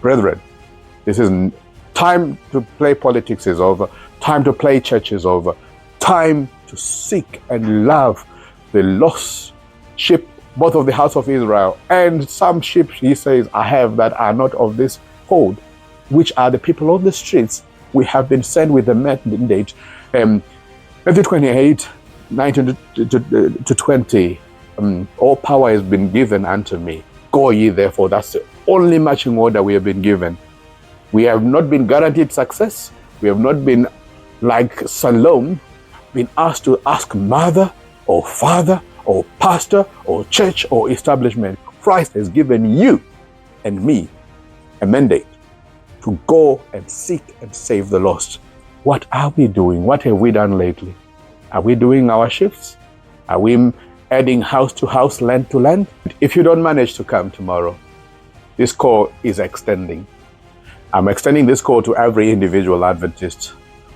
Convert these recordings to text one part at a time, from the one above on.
Brethren, this is time to play politics is over. Time to play church is over. Time to seek and love the lost sheep, both of the house of Israel and some sheep, he says, I have that are not of this fold, which are the people on the streets. We have been sent with the mandate. Matthew 28, 19 to 20, all power has been given unto me. Go ye therefore. That's the only marching order we have been given. We have not been guaranteed success. We have not been like Salome, been asked to ask mother or father or pastor or church or establishment. Christ has given you and me a mandate to go and seek and save the lost. What are we doing? What have we done lately? Are we doing our shifts? Are we adding house to house, land to land? If you don't manage to come tomorrow, this call is extending. I'm extending this call to every individual Adventist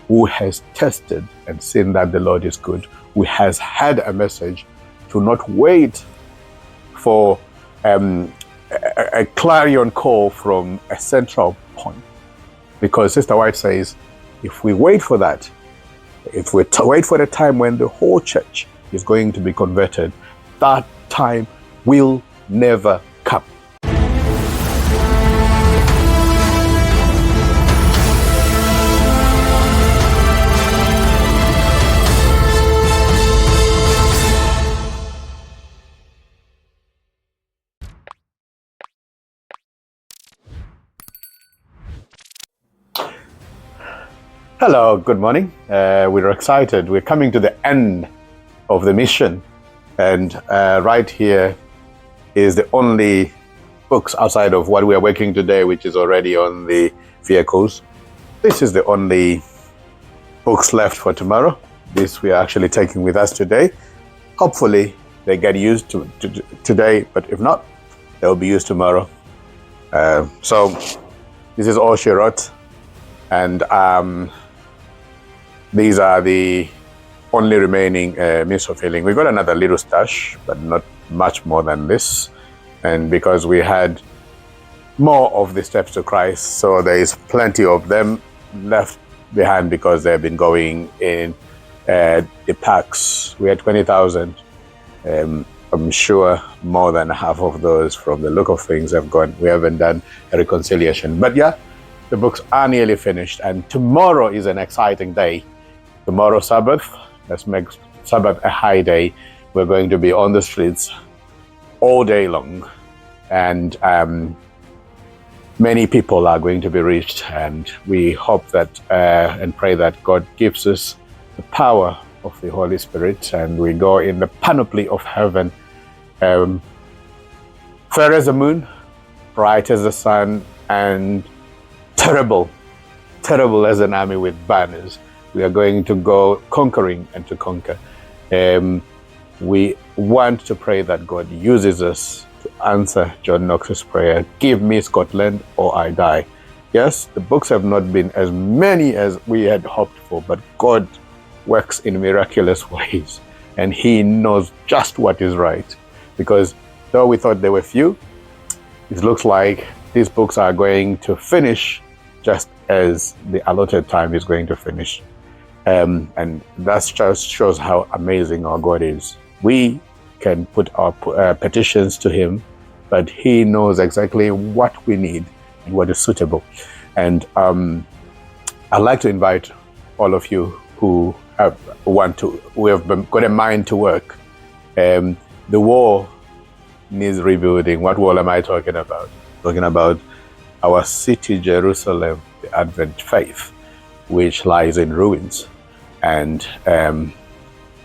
who has tested and seen that the Lord is good, who has had a message, to not wait for a clarion call from a central point. Because Sister White says, if we wait for that, if we wait for the time when the whole church is going to be converted, that time will never come. Hello, good morning. We're excited. We're coming to the end of the mission. And right here is the only books outside of what we are working today, which is already on the vehicles. This is the only books left for tomorrow. This we are actually taking with us today. Hopefully they get used to today, but if not, they'll be used tomorrow. So this is all she wrote. And these are the only remaining means of healing. We got another little stash, but not much more than this. And because we had more of the steps to Christ, so there is plenty of them left behind because they've been going in the packs. We had 20,000. I'm sure more than half of those, from the look of things, have gone. We haven't done a reconciliation. But yeah, the books are nearly finished. And tomorrow is an exciting day. Tomorrow, Sabbath. Let's make Sabbath a high day. We're going to be on the streets all day long. And many people are going to be reached. And we hope that and pray that God gives us the power of the Holy Spirit. And we go in the panoply of heaven. Fair as the moon, bright as the sun, and terrible as an army with banners. We are going to go conquering and to conquer. We want to pray that God uses us to answer John Knox's prayer, give me Scotland or I die. Yes, the books have not been as many as we had hoped for, but God works in miraculous ways, and He knows just what is right. Because though we thought they were few, it looks like these books are going to finish just as the allotted time is going to finish. And that just shows how amazing our God is. We can put our petitions to Him, but He knows exactly what we need and what is suitable. And I'd like to invite all of you who have got a mind to work. The war needs rebuilding. What wall am I talking about? Talking about our city, Jerusalem, the Advent faith, which lies in ruins. And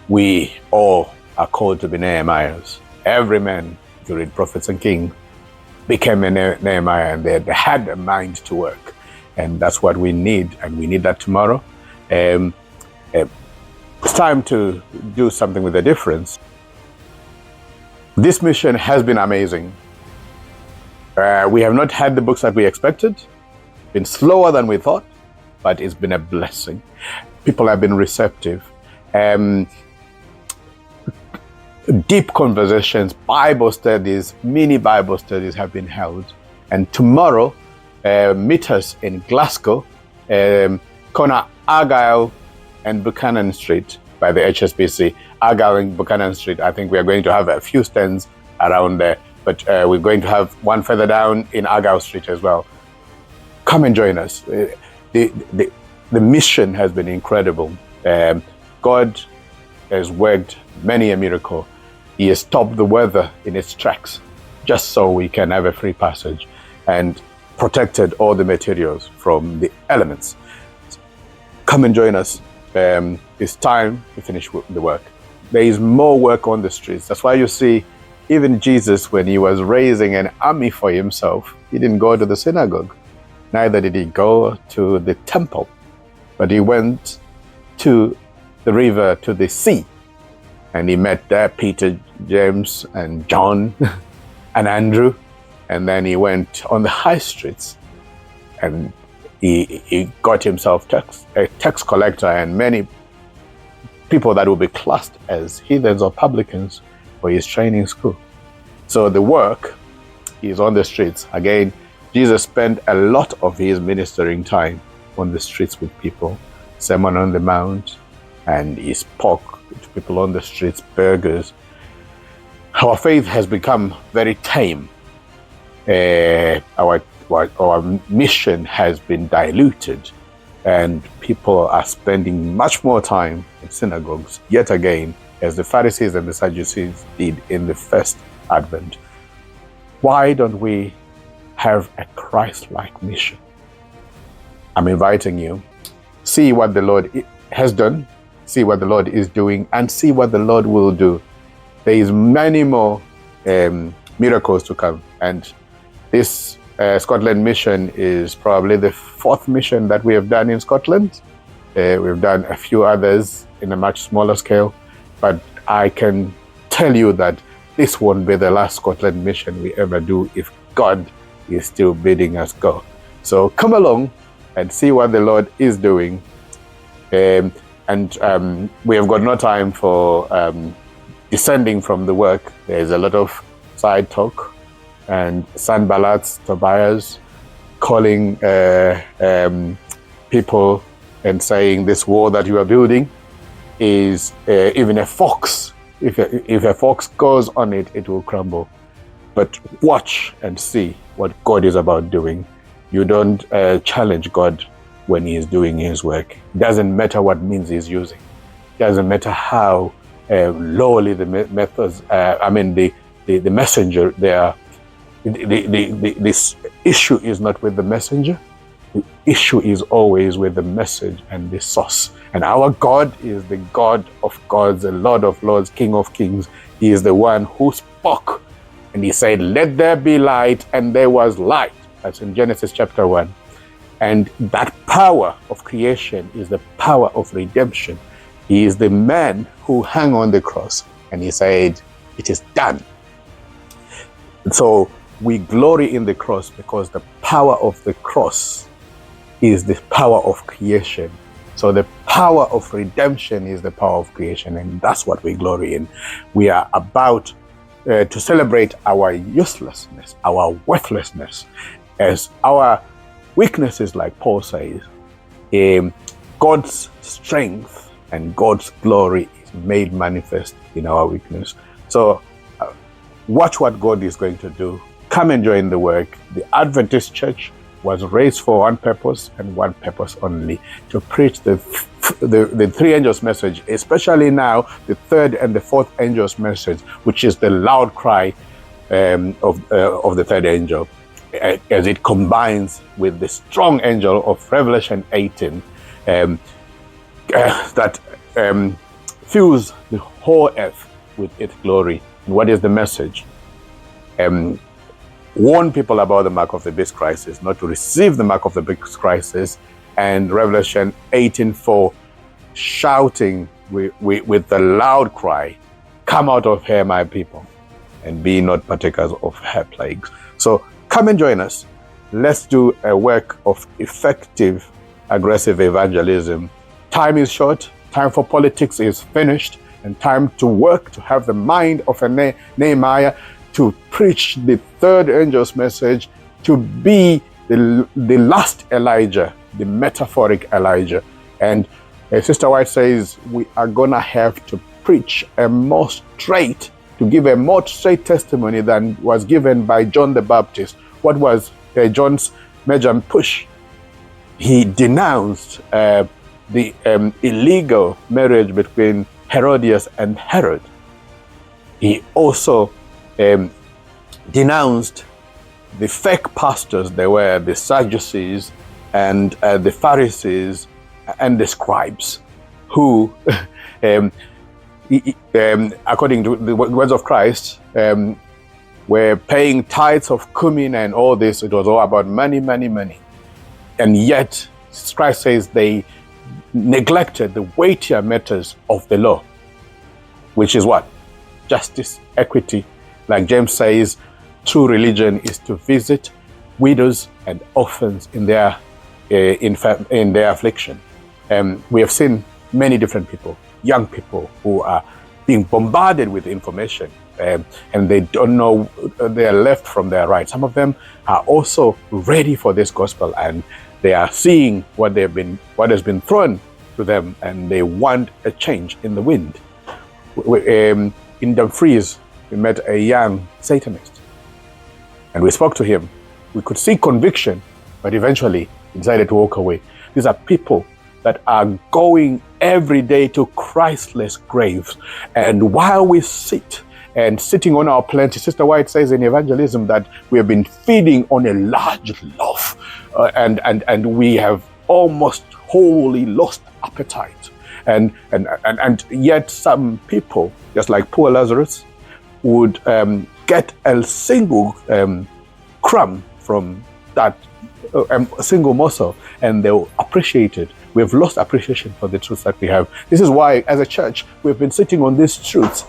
we all are called to be Nehemiahs. Every man, if you read Prophets and Kings, became a Nehemiah, and they had a mind to work. And that's what we need, and we need that tomorrow. It's time to do something with a difference. This mission has been amazing. We have not had the books that we expected. Been slower than we thought, but it's been a blessing. People have been receptive. Deep conversations, Bible studies, mini Bible studies have been held. And tomorrow, meet us in Glasgow, corner Argyle and Buchanan Street by the HSBC. Argyle and Buchanan Street, I think we are going to have a few stands around there, but we're going to have one further down in Argyle Street as well. Come and join us. The mission has been incredible. God has worked many a miracle. He has stopped the weather in its tracks just so we can have a free passage, and protected all the materials from the elements. Come and join us. It's time to finish the work. There is more work on the streets. That's why you see even Jesus, when he was raising an army for himself, he didn't go to the synagogue. Neither did he go to the temple, but he went to the river, to the sea, and he met there Peter, James, and John, and Andrew, and then he went on the high streets, and he got himself a tax collector and many people that will be classed as heathens or publicans for his training school. So the work is on the streets. Again, Jesus spent a lot of his ministering time on the streets with people, Sermon on the Mount, and he spoke to people on the streets, burgers. Our faith has become very tame. Our mission has been diluted, and people are spending much more time in synagogues, yet again, as the Pharisees and the Sadducees did in the first Advent. Why don't we have a Christ-like mission? I'm inviting you. See what the Lord has done, see what the Lord is doing, and see what the Lord will do. There is many more miracles to come, and this Scotland mission is probably the fourth mission that we have done in Scotland. We've done a few others in a much smaller scale, but I can tell you that this won't be the last Scotland mission we ever do if God is still bidding us go. So come along and see what the Lord is doing. We have got no time for descending from the work. There's a lot of side talk and Sanballats, Tobias, calling people and saying this wall that you are building is even a fox. If a fox goes on it, it will crumble. But watch and see what God is about doing. You don't challenge God when he is doing his work. It doesn't matter what means he's using. It doesn't matter how lowly the methods, the messenger there. This issue is not with the messenger. The issue is always with the message and the source. And our God is the God of gods, the Lord of lords, King of kings. He is the one who spoke. And he said, let there be light, and there was light. That's in Genesis chapter 1. And that power of creation is the power of redemption. He is the man who hung on the cross, and he said, it is done. So we glory in the cross because the power of the cross is the power of creation. So the power of redemption is the power of creation, and that's what we glory in. We are about to celebrate our uselessness, our worthlessness, as our weaknesses, like Paul says. God's strength and God's glory is made manifest in our weakness. So watch what God is going to do. Come and join the work. The Adventist Church was raised for one purpose and one purpose only: to preach the three angels' message, especially now the third and the fourth angel's message, which is the loud cry of the third angel, as it combines with the strong angel of Revelation 18 that fills the whole earth with its glory. And what is the message? Warn people about the mark of the beast crisis, not to receive the mark of the beast crisis, and Revelation 18:4, shouting with the loud cry, come out of her, my people, and be not partakers of her plagues. So come and join us. Let's do a work of effective, aggressive evangelism. Time is short, time for politics is finished, and time to work, to have the mind of a Nehemiah, to preach the third angel's message, to be the last Elijah, the metaphoric Elijah. And Sister White says we are going to have to preach to give a more straight testimony than was given by John the Baptist. What was John's major push? He denounced the illegal marriage between Herodias and Herod. He also denounced the fake pastors. They were the Sadducees and the Pharisees and the scribes who, according to the words of Christ, were paying tithes of cumin and all this. It was all about money, money, money. And yet, Christ says they neglected the weightier matters of the law, which is what? Justice, equity. Like James says, true religion is to visit widows and orphans in their affliction. We have seen many different people, young people who are being bombarded with information, and they don't know their left from their right. Some of them are also ready for this gospel, and they are seeing what has been thrown to them, and they want a change in the wind. In Dumfries, we met a young Satanist, and we spoke to him. We could see conviction, but eventually he decided to walk away. These are people that are going every day to Christless graves. And while we sitting on our plenty, Sister White says in evangelism that we have been feeding on a large loaf, and we have almost wholly lost appetite. And yet some people, just like poor Lazarus, would get a single crumb from that single morsel, and they'll appreciate it. We have lost appreciation for the truths that we have. This is why, as a church, we've been sitting on these truths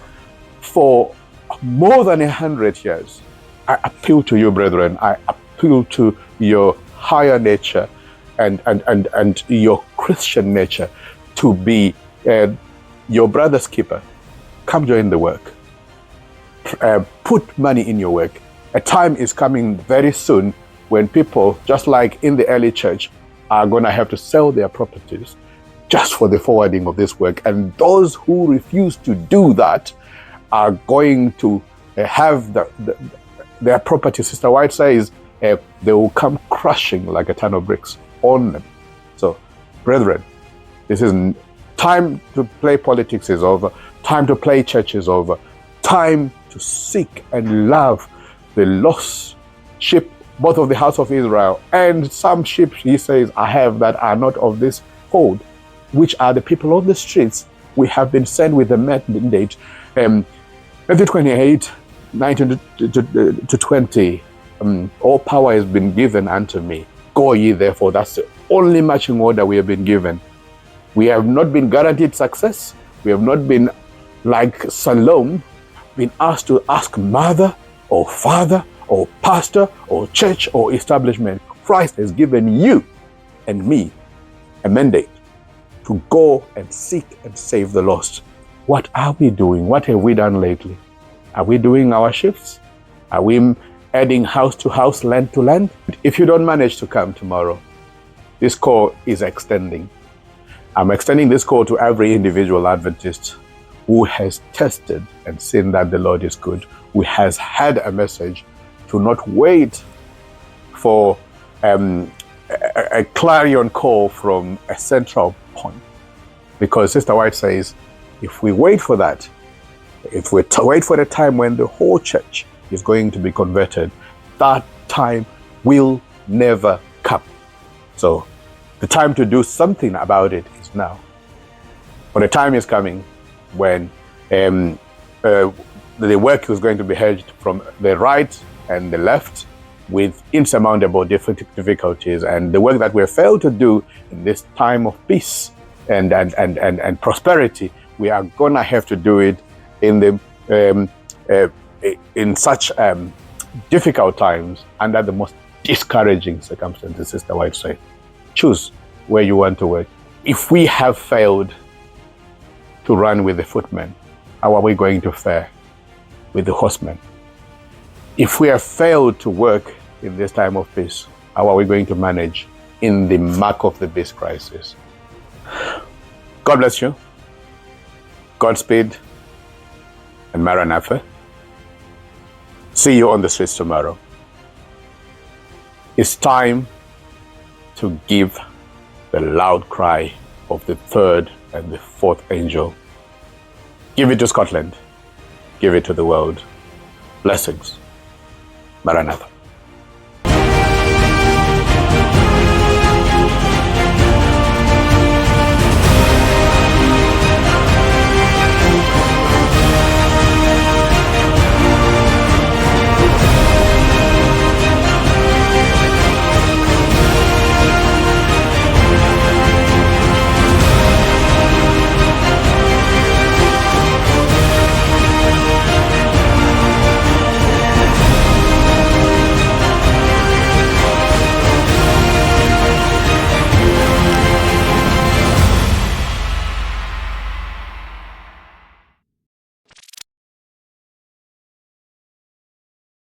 for more than 100 years. I appeal to you, brethren. I appeal to your higher nature and your Christian nature to be your brother's keeper. Come join the work. Put money in your work. A time is coming very soon when people, just like in the early church, are going to have to sell their properties just for the forwarding of this work. And those who refuse to do that are going to have their property, Sister White says, they will come crushing like a ton of bricks on them. So, brethren, this is time to play politics is over. Time to play church is over. Time to seek and love the lost sheep, both of the house of Israel and some sheep, he says, I have that are not of this fold, which are the people on the streets. We have been sent with a mandate. Matthew 28, 19 to 20, all power has been given unto me. Go ye therefore. That's the only marching order we have been given. We have not been guaranteed success. We have not been, like Salome, been asked to ask mother or father or pastor or church or establishment. Christ has given you and me a mandate to go and seek and save the lost. What are we doing? What have we done lately? Are we doing our shifts? Are we adding house to house, land to land? If you don't manage to come tomorrow, this call is extending. I'm extending this call to every individual Adventist who has tested and seen that the Lord is good, who has had a message, to not wait for a clarion call from a central point. Because Sister White says, if we wait for that, if we wait for the time when the whole church is going to be converted, that time will never come. So the time to do something about it is now. But the time is coming when the work is going to be hedged from the right and the left with insurmountable difficulties, and the work that we have failed to do in this time of peace and prosperity, we are gonna have to do it in such difficult times under the most discouraging circumstances. Sister White said, choose where you want to work. If we have failed to run with the footmen, how are we going to fare with the horsemen? If we have failed to work in this time of peace, How are we going to manage in the mark of the beast crisis? God bless you. Godspeed and Maranatha. See you on the streets tomorrow. It's time to give the loud cry of the third and the fourth angel. Give it to Scotland. Give it to the world. Blessings. Maranatha.